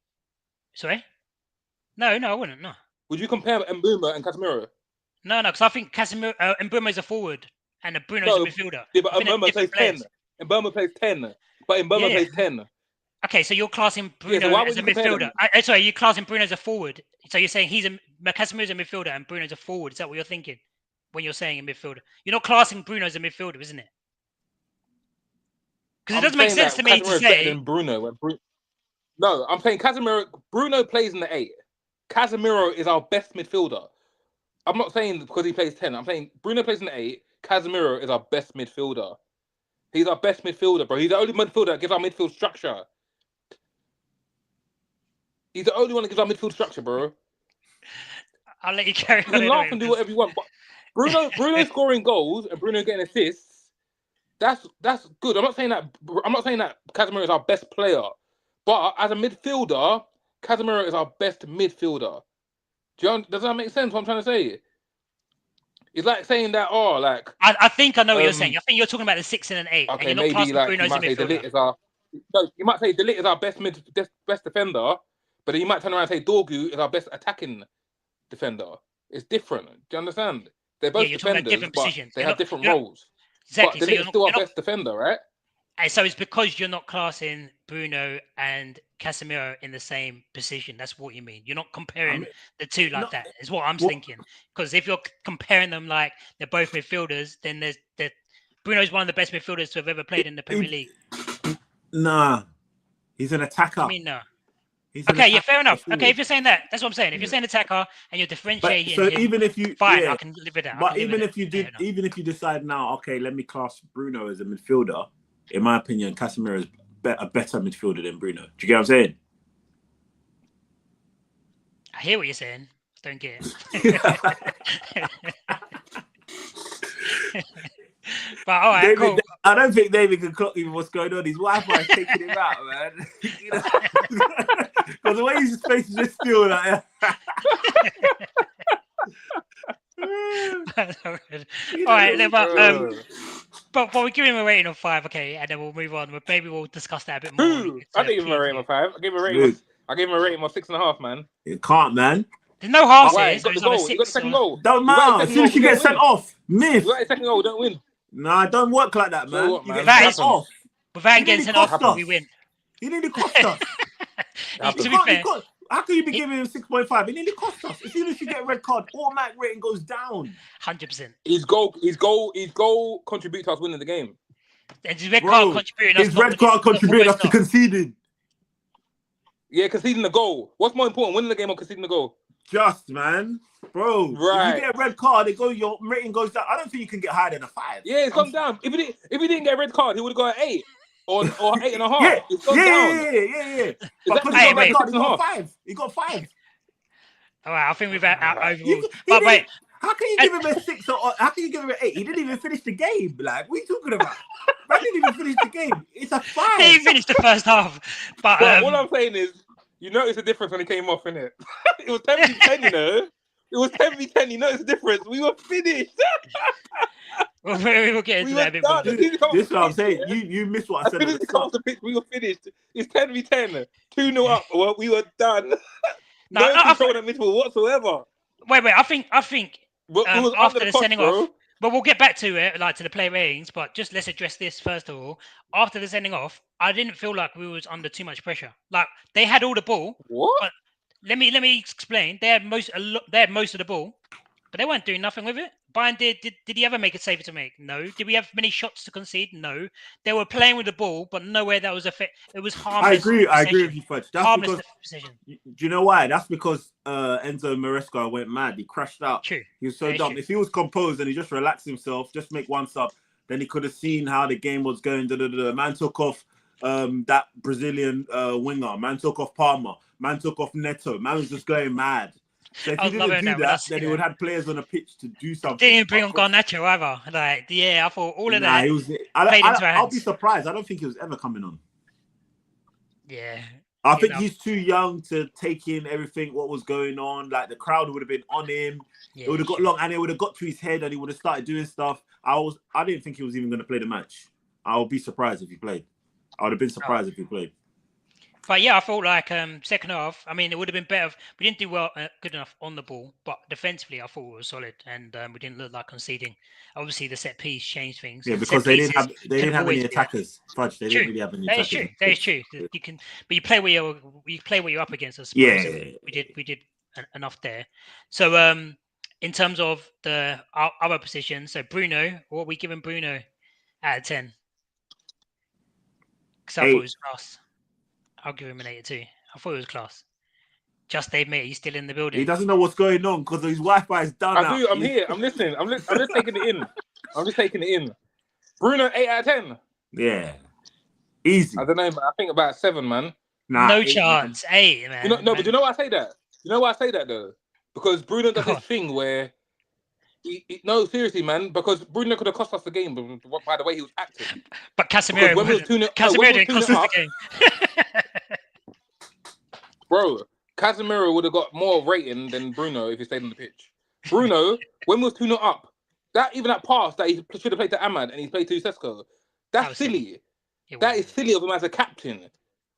A: Sorry? No, I wouldn't, no.
D: Would you compare Mbeumo and Casemiro?
A: No, because I think Mbeumo is a forward and Bruno's a midfielder.
D: Yeah, but Mbeumo plays 10. Mbeumo plays 10. But Mbeumo plays 10.
A: Okay, so you're classing Bruno as a midfielder. Sorry, you're classing Bruno as a forward. So you're saying Casemiro's a midfielder and Bruno's a forward. Is that what you're thinking when you're saying a midfielder? You're not classing Bruno as a midfielder, isn't it? Because it doesn't make sense to me to say
D: than Bruno. No, I'm saying Casemiro. Bruno plays in the 8. Casemiro is our best midfielder. I'm not saying because he plays 10. I'm saying Bruno plays in the 8. Casemiro is our best midfielder. He's our best midfielder, bro. He's the only midfielder that gives our midfield structure. He's the only one that gives our midfield structure, bro.
A: I'll let you carry on.
D: You can laugh and do whatever you want, but Bruno scoring goals and Bruno getting assists. That's good. I'm not saying that Casemiro is our best player, but as a midfielder, Casemiro is our best midfielder. Does that make sense? What I'm trying to say? It's like saying that. I
A: think I know what you're saying. I think you're talking about the 6 and an 8.
D: Okay,
A: and you're not
D: maybe
A: Bruno's a midfielder.
D: You might say De Ligt is our best defender, but then you might turn around and say Dorgu is our best attacking defender. It's different. Do you understand? They're both defenders, but they have different roles.
A: Exactly.
D: But De Ligt's still our best defender, right?
A: And so it's because you're not classing Bruno and Casemiro in the same position. That's what you mean. You're not comparing the two like that. Is what I'm thinking. Because if you're comparing them like they're both midfielders, then Bruno's one of the best midfielders to have ever played in the Premier League.
B: Nah, he's an attacker.
A: I mean, no. Okay, fair enough. Okay, if you're saying that, that's what I'm saying. If you're saying attacker and you're differentiating,
B: so even if you
A: fine, I can live with that.
B: But even if you decide now, okay, let me class Bruno as a midfielder. In my opinion, Casemiro is a better midfielder than Bruno. Do you get what I'm saying?
A: I hear what you're saying. I don't get it. But all right, cool.
B: I don't think David can clock even what's going on. His Wi-Fi is taking him out, man. Because the way his face is just still like.
A: All right, but we're giving him a rating of 5, okay, and then we'll move on. But maybe we'll discuss that a bit more.
D: I didn't give him a rating of 5. I gave him a rating of 6.5, man.
B: You can't, man.
A: There's no half
D: here. You got the second goal.
B: Don't matter. As soon as you get sent off, myth.
D: You got the second goal, don't win.
B: Nah, don't work like that, man.
A: You get sent off. Without getting sent off, we win.
B: He nearly cost us.
A: To be fair.
B: How can you be giving him 6.5? It nearly cost us. As soon as you get a red card, automatic rating goes down.
A: 100%.
D: His goal contributes to us winning the game.
A: And his red card contributed us.
B: His red card contributed us to conceding.
D: Yeah, conceding the goal. What's more important, winning the game or conceding the goal?
B: Just, man. Bro,
D: Right.
B: if you get a red card, your rating goes down. I don't think you can get higher than a 5.
D: Yeah, it's gone down. If he didn't get a red card, he would have got an 8 or 8.5.
B: Yeah,
D: It's gone down.
B: yeah.
D: That
B: But because
D: means
B: he
D: he
B: got a red
D: got
B: card, he got
D: 6.5.
B: 5. He got 5.
A: All right, I think we've overruled.
B: He
A: But wait,
B: how can you give him a 6 or how can you give him an 8? He didn't even finish the game. Like, what are you talking about? Man didn't even finish the game. It's a 5.
A: he finished the first half. But
D: Well, all I'm saying is, you notice the difference when he came off, innit? It was 10v10, you know? It was 10v10, you notice the difference? We were finished.
A: we will get into that a bit more.
B: This is what I'm saying. You missed what I said.
D: As soon as he comes off the pitch, we were finished. It's 10v10. 2-0 up. Well, we were done. No control at midfield whatsoever.
A: Wait. I think after the sending
D: bro.
A: off, but we'll get back to it, like to the player ratings. But just let's address this first of all. After the sending off, I didn't feel like we was under too much pressure. Like they had all the ball.
D: What?
A: But let me explain. They had most of the ball, but they weren't doing nothing with it. Bayern did he ever make it safer to make? No. Did we have many shots to concede? No. They were playing with the ball, but nowhere that was it was harmless.
B: I agree with you, Fudge. That's
A: harmless
B: because do you know why? That's because Enzo Maresca went mad. He crashed out.
A: True.
B: He was so dumb. True. If he was composed and he just relaxed himself, just make one sub, then he could have seen how the game was going. Man took off that Brazilian winger. Man took off Palmer. Man took off Neto. Man was just going mad. So if he didn't do that, then he would have players on the pitch to do something.
A: Didn't bring on Garnacho either. Like, yeah, I thought all of that.
B: I'll be surprised. I don't think he was ever coming on.
A: Yeah.
B: I think he's too young to take in everything what was going on. Like the crowd would have been on him. Yeah, it would have got long, and it would have got to his head, and he would have started doing stuff. I didn't think he was even going to play the match. I would be surprised if he played. I would have been surprised if he played.
A: But yeah, I felt like second half. I mean, it would have been better. We didn't do good enough on the ball, but defensively, I thought we were solid, and we didn't look like conceding. Obviously, the set piece changed things.
B: Yeah, because they didn't have any attackers. Fudge, they didn't really have any attackers.
A: That is true. You can, but you play where you're up against. I suppose.
B: Yeah,
A: we did enough there. So in terms of the other positions, so Bruno, what are we giving Bruno out of 10? Because I thought it was class. I'll give him an 8 too. I thought it was class. JustDaveMate, he's still in the building.
B: He doesn't know what's going on because his Wi-Fi is done.
D: I do. I'm here. I'm listening. I'm just taking it in. I'm just taking it in. Bruno, 8 out of 10.
B: Yeah, easy.
D: I don't know, but I think about 7, man.
B: Nah,
A: no chance. 8, man.
D: But do you know why I say that? You know why I say that though? Because Bruno does this thing where. No, seriously, man. Because Bruno could have cost us the game by the way he was acting.
A: But Casemiro didn't cost us the game.
D: Bro, Casemiro would have got more rating than Bruno if he stayed on the pitch. Bruno, when we was 2-0 up, that pass that he should have played to Ahmad and he played to Sesko, that's silly. That is silly of him as a captain.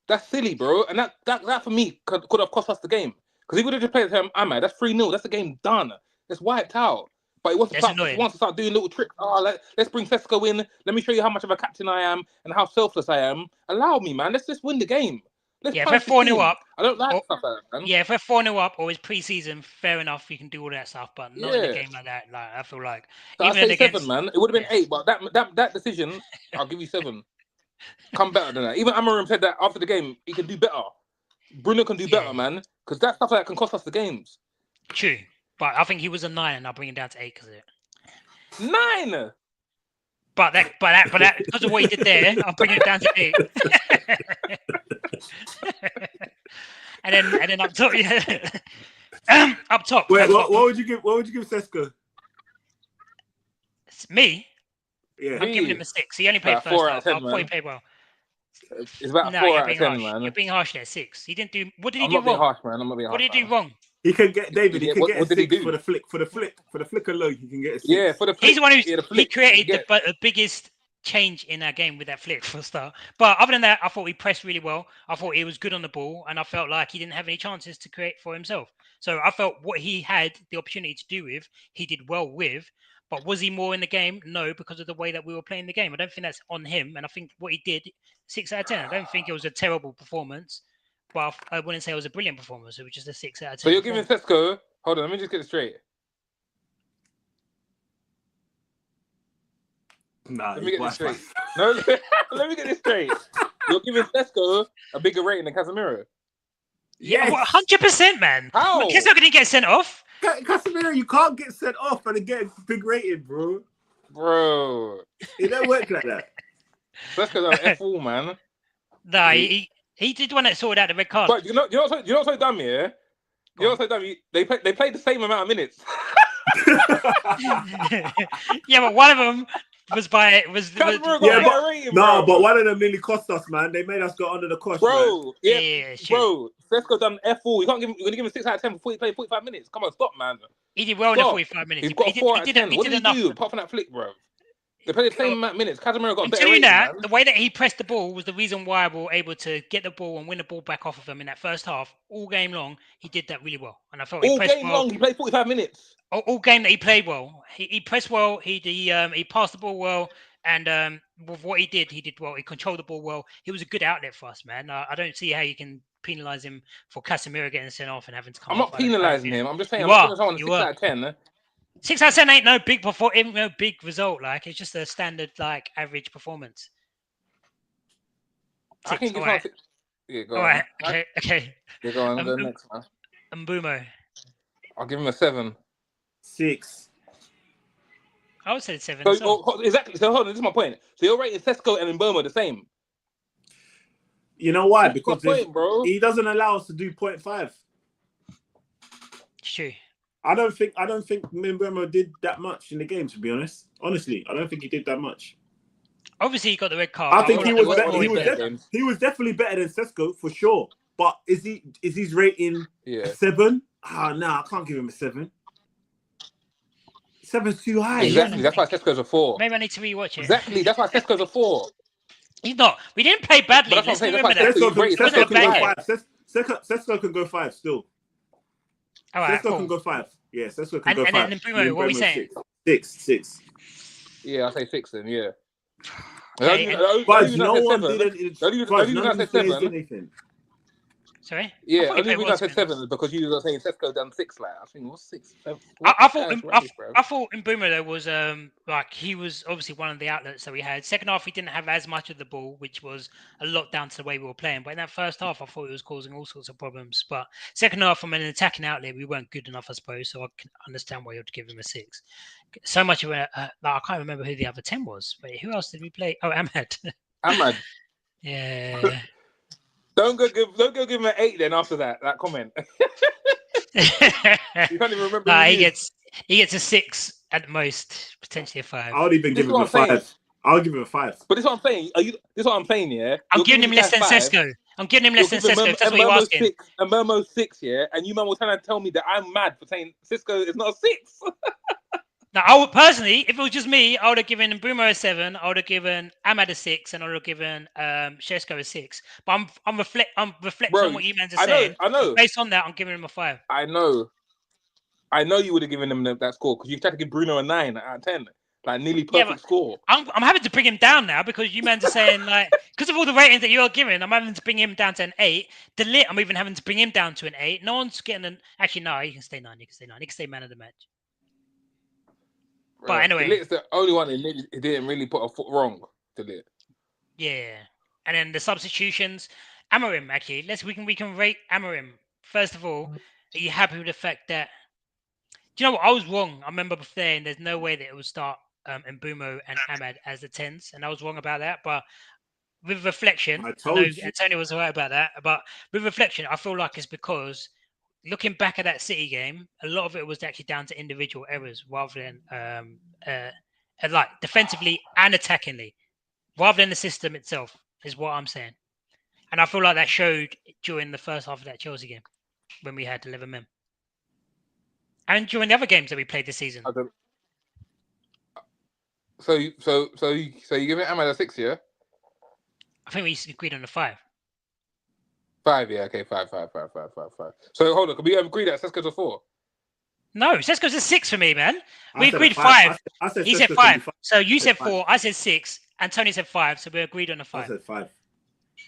D: That's silly, bro. And that for me could have cost us the game. Because he would have just played to Ahmad. That's 3-0. That's the game done. It's wiped out. But he wants to start doing little tricks. Let's bring Sesko in. Let me show you how much of a captain I am and how selfless I am. Allow me, man. Let's just win the game.
A: If we're 4-0 up.
D: I don't like stuff like that, man.
A: Yeah, if we're 4-0 up or it's pre-season, fair enough. You can do all that stuff, but not in a game like that. Like I feel like
D: so even I say 7, man. It would have been 8, but that decision, I'll give you 7. Come better than that. Even Amorim said that after the game, he can do better. Bruno can do better, man. Because that stuff like that can cost us the games.
A: True. But I think he was a 9, and I'll bring him down to 8 because of it.
D: 9.
A: But because of what he did there, I'll bring him down to 8. and then up top, yeah. Up top.
B: Wait, what would you give? What would you give Sesko?
A: It's me.
B: Yeah,
A: I'm giving him a 6. He only played first.
D: 4 out of 10,
A: I thought he played well.
D: It's about 4 out of 10, man.
A: You're being harsh there. 6. He didn't do. What did he
D: do
A: wrong?
D: Being harsh, man. I'm not being harsh.
A: What did he do wrong?
B: He can get David. He can get a 6
D: for
B: the flick alone. He can get a 6.
D: Yeah, for the flick.
A: He's the one he created the biggest change in our game with that flick for a start. But other than that, I thought he pressed really well. I thought he was good on the ball, and I felt like he didn't have any chances to create for himself. So I felt what he had the opportunity to do with, he did well with. But was he more in the game? No, because of the way that we were playing the game. I don't think that's on him. And I think what he did, 6 out of 10. I don't think it was a terrible performance. But I wouldn't say it was a brilliant performance. It was just a 6 out of 10.
D: So you're giving Sesko... Hold on, let me just get it straight.
B: Nah,
D: let me get this straight. No, let me get this straight. You're giving Sesko a bigger rating than Casemiro.
A: Yeah,
B: Yes.
A: 100%, man.
D: How?
A: Kessler didn't get sent off.
B: Casemiro, you can't get sent off and get a big rating, bro.
D: Bro.
B: It don't work like that.
D: Sesko done F all, man.
A: No, he did one that sorted out the red card.
D: But you know what's so dumb, yeah? You know what's so dumb? They played the same amount of minutes.
A: Yeah, but one of them was
D: Casemiro got
B: Yeah,
D: a better rating,
B: No,
D: bro.
B: but one of them nearly cost us, man. They made us go under the cosh, man.
D: Bro, yeah,
A: yeah, sure.
D: bro. Sesko done F all. You're gonna give him 6 out of 10 before he played 45 minutes. Come on, stop, man.
A: He did well in the
D: Stop.
A: 45 minutes.
D: He's got 4 out of 10. What did he
A: enough.
D: do apart from that flick, bro? They played the same amount of minutes. Casemiro got a
A: I'm
D: better
A: telling you
D: rating,
A: that
D: man.
A: the way that he pressed the ball was the reason why we were able to get the ball and win the ball back off of him in that first half. All game long, he did that really well, and I felt
D: All
A: he pressed
D: game
A: well.
D: long, he played 45 minutes.
A: All game that he played well. He pressed well. He passed the ball well, and with what he did well. He controlled the ball well. He was a good outlet for us, man. I don't see how you can penalise him for Casemiro getting sent off and having to come
D: I'm
A: off.
D: not penalising him. I'm just saying,
A: You
D: I'm
A: are.
D: giving someone a
A: You
D: 6
A: are.
D: out of 10.
A: 6 out of 10 ain't no big result. Like it's just a standard like average performance.
D: I can give someone 6. Yeah, go
A: All
D: on.
A: right. Okay.
D: Yeah, go on. Go next, man.
A: Mbumo.
D: I'll give him a 7.
B: 6.
A: I would say 7.
D: So, exactly. So hold on, this is my point. So you're rating Sesko and Mbomo the same.
B: You know why?
D: That's my
B: Because
D: point, bro.
B: he doesn't allow us to do 0.5.
A: It's true.
B: I don't think Mbeumo did that much in the game, to be honest. Honestly, I don't think he did that much.
A: Obviously, he got the red card.
B: I think he was
D: better.
B: he was definitely better than Sesko for sure. But is his rating a 7? Nah, I can't give him a 7. 7's too high.
D: Exactly. That's why Sesko's a 4.
A: Maybe I need to rewatch it.
D: Exactly. That's why Sesko's a 4.
A: He's not. We didn't play badly.
D: But that's what I'm
A: Let's
D: saying.
A: remember that.
B: Sesko can go
A: bad
B: 5. Sesko can go 5 still.
A: All right,
B: Sesko
A: cool.
B: can go 5. Yeah, Sesko can go 5.
A: And then Mbumo, what are we saying?
B: 6.
D: Yeah, I'll say 6 then, yeah.
A: Okay,
B: Fudge, no one did
A: anything. Sorry?
D: Yeah, only reason I said 7 is because you were saying Sesko done 6. Like, I think, what's 6?
A: I thought Mbumo though was like he was obviously one of the outlets that we had. Second half, he didn't have as much of the ball, which was a lot down to the way we were playing. But in that first half, I thought it was causing all sorts of problems. But second half, from an attacking outlet, we weren't good enough, I suppose. So I can understand why you'd give him a 6. So much of it, like, I can't remember who the other 10 was. But who else did we play? Oh, Ahmed.
D: Ahmed.
A: Yeah.
D: Don't go give him an 8 then after that comment. You can't even remember.
A: Nah, he gets a 6 at the most, potentially a 5.
B: I would even give him a 5. I'll give him a 5.
D: But this is what I'm saying. This is what I'm saying, yeah?
A: I'm giving him less than Sesko. I'm giving him less than Sesko. That's what you're asking.
D: And Momo's 6, yeah? And you man was trying to tell me that I'm mad for saying Sesko is not a 6.
A: Now, I would personally, if it was just me, I would have given Mbumo a 7. I would have given Ahmad a 6, and I would have given Sesko a 6. But I'm reflecting
D: Bro,
A: on what you men are saying.
D: I know.
A: Based on that, I'm giving him a 5.
D: I know you would have given him that score because you tried to give Bruno a 9 out of 10. Like, nearly perfect score.
A: I'm having to bring him down now because you men are saying, like, because of all the ratings that you're giving, I'm having to bring him down to an 8. Delit, I'm even having to bring him down to an 8. No one's getting an... Actually, no, he can stay 9. He can stay man of the match. But anyway,
D: Delit's the only one he didn't really put a foot wrong. Delit.
A: Yeah, and then the substitutions. Amorim, actually, we can rate Amorim. First of all, are you happy with the fact that? Do you know what? I was wrong. I remember saying there's no way that it would start Mbumo and Ahmad as the 10s, and I was wrong about that. But with reflection, I know Antonio was right about that. But with reflection, I feel like it's because. Looking back at that City game, a lot of it was actually down to individual errors rather than like defensively and attackingly, rather than the system itself, is what I'm saying. And I feel like that showed during the first half of that Chelsea game when we had 11 men, and during the other games that we played this season.
D: So you give it Ahmad a 6, yeah?
A: I think we agreed on a 5.
D: 5, yeah, okay, 5. So hold on, can we agree that Sesko's a 4?
A: No, Sesko's a 6 for me, man. We agreed 5. He said 5. So you said 4. I said 6. And Tony said 5. So we agreed on a 5.
B: I said 5.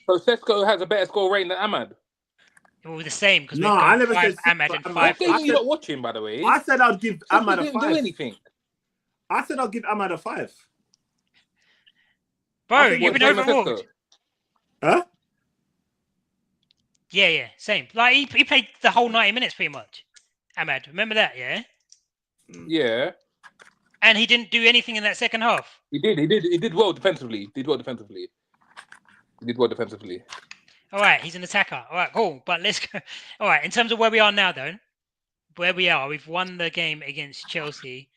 D: So Sesko has a better score rating than Ahmad.
A: It was the same because
B: I never
A: 5
B: said
A: Ahmad and 5.
D: What game are you not watching, by the way?
B: I said I'd give Ahmad a 5.
D: Didn't do anything.
B: I said I'll give Ahmad a 5.
A: Bro, you've been overruled.
B: Huh?
A: Yeah, same. Like he played the whole 90 minutes pretty much. Ahmad, remember that? Yeah.
D: Yeah,
A: And he didn't do anything in that second half.
D: he did well defensively. He did well defensively.
A: All right, he's an attacker. All right, cool. But let's go. All right, in terms of where we are now, though, we've won the game against Chelsea.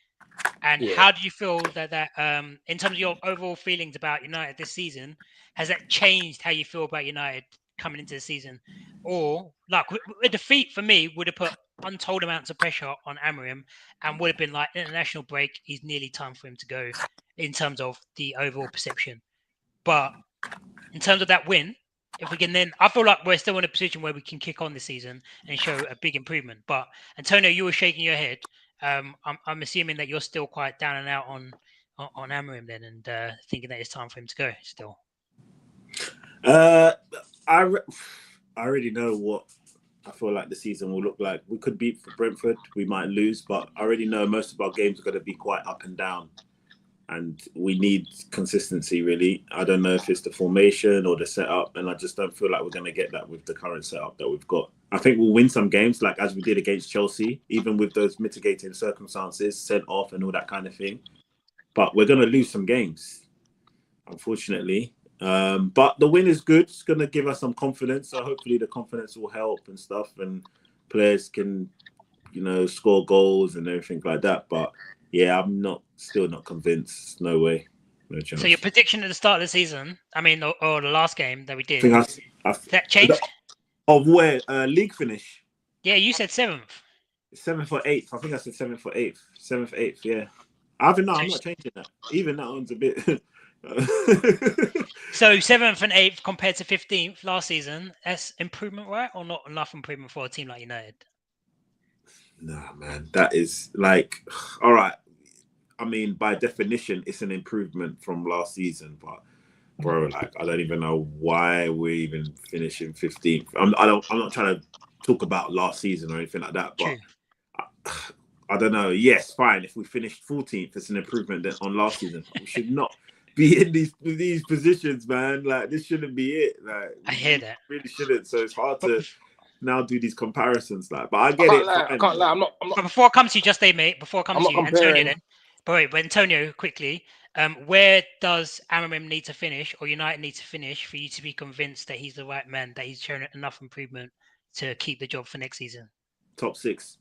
A: And
D: Yeah.
A: how do you feel that in terms of your overall feelings about United this season, has that changed how you feel about United coming into the season? Or like a defeat for me would have put untold amounts of pressure on Amorim and would have been like international break. He's nearly time for him to go in terms of the overall perception. But in terms of that win, if we can then, I feel like we're still in a position where we can kick on this season and show a big improvement. But Antonio, you were shaking your head. I'm assuming that you're still quite down and out on Amorim then, and thinking that it's time for him to go still.
B: I already know what I feel like the season will look like. We could beat Brentford, we might lose, but I already know most of our games are going to be quite up and down. And we need consistency, really. I don't know if it's the formation or the setup, and I just don't feel like we're going to get that with the current setup that we've got. I think we'll win some games, like as we did against Chelsea, even with those mitigating circumstances, sent off and all that kind of thing. But we're going to lose some games, unfortunately. But the win is good. It's going to give us some confidence. So hopefully the confidence will help and stuff, and players can, score goals and everything like that. But yeah, I'm still not convinced. No way. No chance.
A: So your prediction at the start of the season, I mean, or the last game that we did, that changed?
B: Of where? League finish?
A: Yeah, you said 7th.
B: 7th or 8th. I think I said 7th or 8th. 7th, 8th, yeah. I'm not changing that. Even that one's a bit...
A: So 7th and 8th compared to 15th last season, that's improvement, right? Or not enough improvement for a team like United?
B: Nah, man. That is like... All right. I mean, by definition, it's an improvement from last season, but bro, like, I don't even know why we're even finishing 15th. I'm not trying to talk about last season or anything like that, but I don't know. Yes, fine. If we finished 14th, it's an improvement on last season. We should not be in these positions, man. Like, this shouldn't be it. Like,
A: I hear that.
B: Really shouldn't. So it's hard to now do these comparisons. Like, but I get it.
D: I can't lie. I'm not.
A: But before I come to you, JustDaveMate, before I come to you, Antonio, then. But Antonio, quickly, where does Amorim need to finish, or United need to finish, for you to be convinced that he's the right man, that he's shown enough improvement to keep the job for next season?
B: Top 6.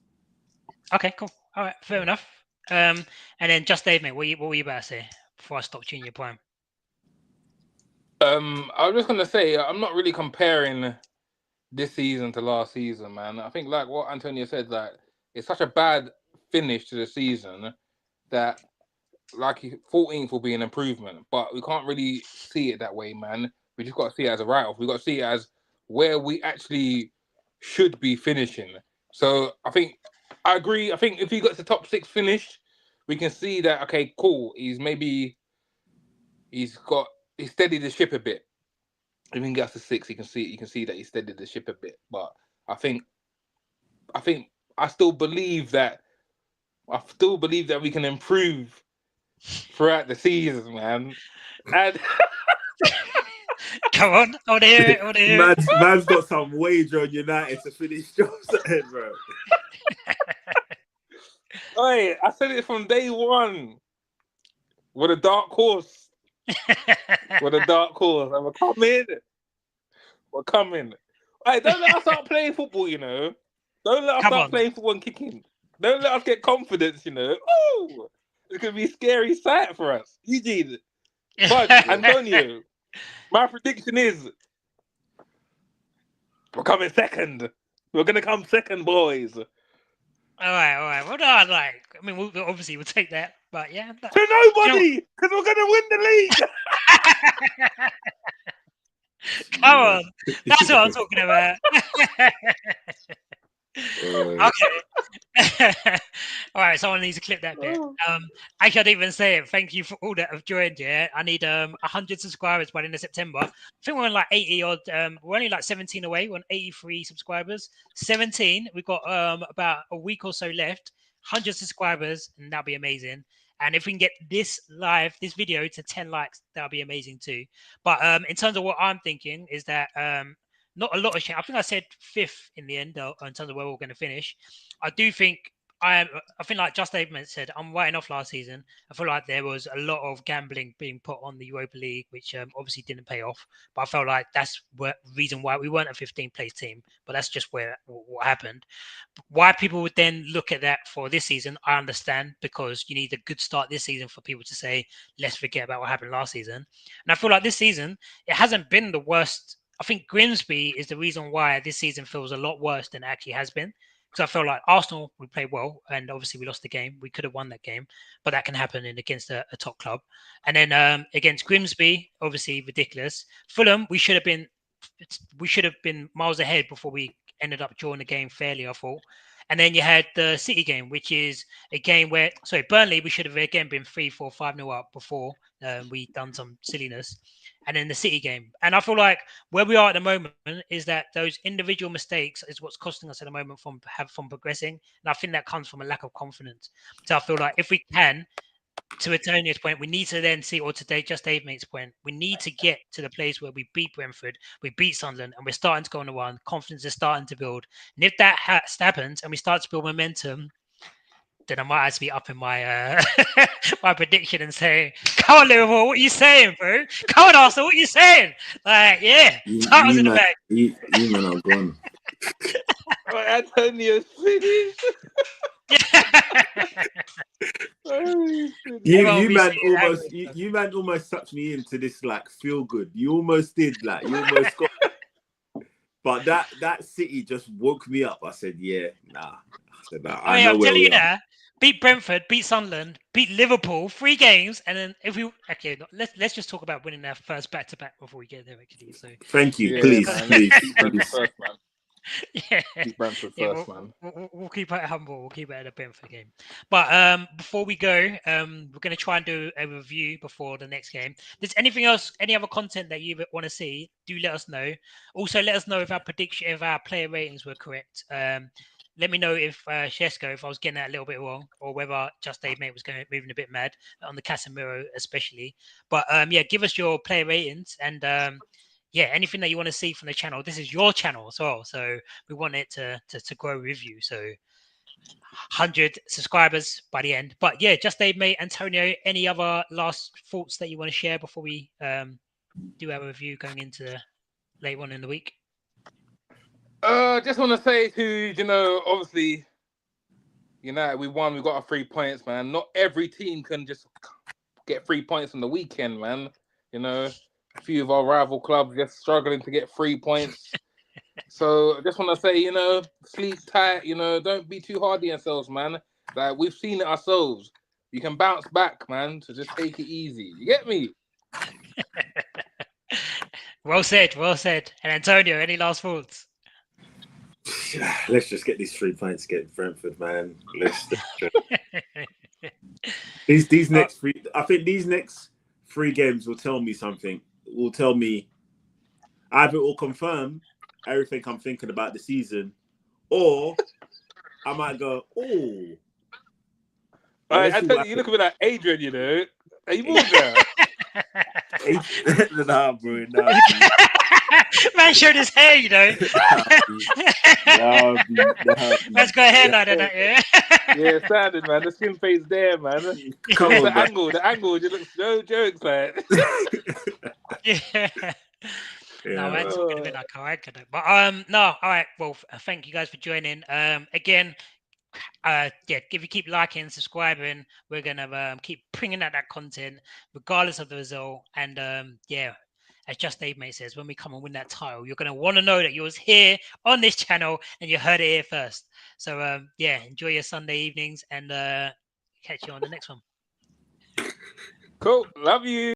A: Okay, cool. All right, fair enough. And then JustDaveMate, what were you about to say before I stopped you in your prime?
D: I was just gonna say, I'm not really comparing this season to last season, man. I think, like what Antonio said, like, it's such a bad finish to the season that, like, 14th will be an improvement, but we can't really see it that way, man. We just got to see it as a write-off. We got to see it as where we actually should be finishing. So I agree. I think if he got the top 6 finished, we can see that, okay, cool. He's steadied the ship a bit. If he gets to 6, you can see that he steadied the ship a bit. But I still believe that we can improve throughout the season, man. And
A: come on, I want to hear it.
B: Man's got some wager on United to finish jobs ahead, bro.
D: Hey, I said it from day one. With a dark horse. And we're coming. Hey, don't let us start playing football, Don't let us start playing football and kicking. Don't let us get confidence, Oh, it's going to be a scary sight for us. Eugene, Fudge, Antonio, my prediction is we're coming second. We're going to come second, boys.
A: All right. Well, no, like, I mean, we'll take that, but yeah.
D: To nobody, because we're going to win the league.
A: Come on, that's what I'm talking about. Okay. All right, someone needs to clip that bit. Actually, I didn't even say it. Thank you for all that have joined. Yeah, I need 100 subscribers by the end of September. I think we're on like 80 odd. We're only like 17 away. We're on 83 subscribers. 17. We've got about a week or so left. 100 subscribers, and that'll be amazing. And if we can get this video to 10 likes, that'll be amazing too. But in terms of what I'm thinking is that not a lot of change. I think I said 5th in the end in terms of where we're going to finish. I do think I think like JustDaveMate said, I'm writing off last season. I feel like there was a lot of gambling being put on the Europa League, which obviously didn't pay off. But I felt like that's the reason why we weren't a 15th place team. But that's just what happened. Why people would then look at that for this season, I understand, because you need a good start this season for people to say, let's forget about what happened last season. And I feel like this season, it hasn't been the worst. I think Grimsby is the reason why this season feels a lot worse than it actually has been. Because I felt like Arsenal, we played well, and obviously we lost the game. We could have won that game, but that can happen against a top club. And then against Grimsby, obviously ridiculous. Fulham, we should have been miles ahead before we ended up drawing the game fairly, I thought. And then you had the City game, which is a game where, Burnley, we should have again been 3-4, 5-0 up before we done some silliness. And then the City game. And I feel like where we are at the moment is that those individual mistakes is what's costing us at the moment from progressing. And I think that comes from a lack of confidence. So I feel like if we can, to Antonio's point, we need to then see, or to JustDaveMate's point, we need to get to the place where we beat Brentford, we beat Sunderland, and we're starting to go on the run. Confidence is starting to build. And if that happens and we start to build momentum, then I might actually be up in my my prediction and saying, "Come on, Liverpool, what are you saying, bro? Come on, Arsenal, what are you saying?" Like, yeah, titles in the bag.
B: You man are gone.
D: Antonio's finished.
B: You man almost sucked me into this like feel good. You almost did, like you almost got. But that City just woke me up. I said, yeah, nah. I said, nah.
A: I'm telling you now. Beat Brentford, beat Sunderland, beat Liverpool, 3 games, and then let's just talk about winning our first back-to-back before we get there. Actually, so
B: thank you, please.
D: First, man.
A: Yeah,
D: keep Brentford first, man.
A: We'll keep it humble. We'll keep it at a Brentford game. But before we go, we're going to try and do a review before the next game. If there's anything else, any other content that you want to see, do let us know. Also, let us know if our player ratings were correct. Let me know if Shesko, if I was getting that a little bit wrong, or whether JustDaveMate was moving a bit mad on the Casemiro especially. But give us your player ratings and anything that you want to see from the channel. This is your channel as well, so we want it to grow with you. So 100 subscribers by the end. But yeah, JustDaveMate, Antonio, any other last thoughts that you want to share before we do our review going into later on in the week?
D: Just want to say to, obviously, we won. We got our 3 points, man. Not every team can just get 3 points on the weekend, man. A few of our rival clubs just struggling to get 3 points. So I just want to say, sleep tight. Don't be too hard on yourselves, man. Like, we've seen it ourselves. You can bounce back, man. So just take it easy. You get me?
A: Well said. And Antonio, any last thoughts?
B: Let's just get these 3 points against Brentford, man. These next 3. I think these next 3 games will tell me something. Will tell me either it will confirm everything I'm thinking about the season, or I might go, oh.
D: I tell you, look at me like Adrian. Are you moving there?
B: Nah, bro. Nah.
A: Man showed his hair, Man's got a hairline and that, yeah.
D: Yeah, standard, man. The skin face there, man.
B: Come on,
D: the angle just looks no jokes, like.
A: Yeah. No, man's talking a bit like a wanker, though. But no, all right. Well, thank you guys for joining. Again, if you keep liking and subscribing, we're gonna keep bringing out that content regardless of the result. And as JustDaveMate says, when we come and win that title, you're gonna want to know that you was here on this channel and you heard it here first. So enjoy your Sunday evenings and catch you on the next one.
D: Cool, love you.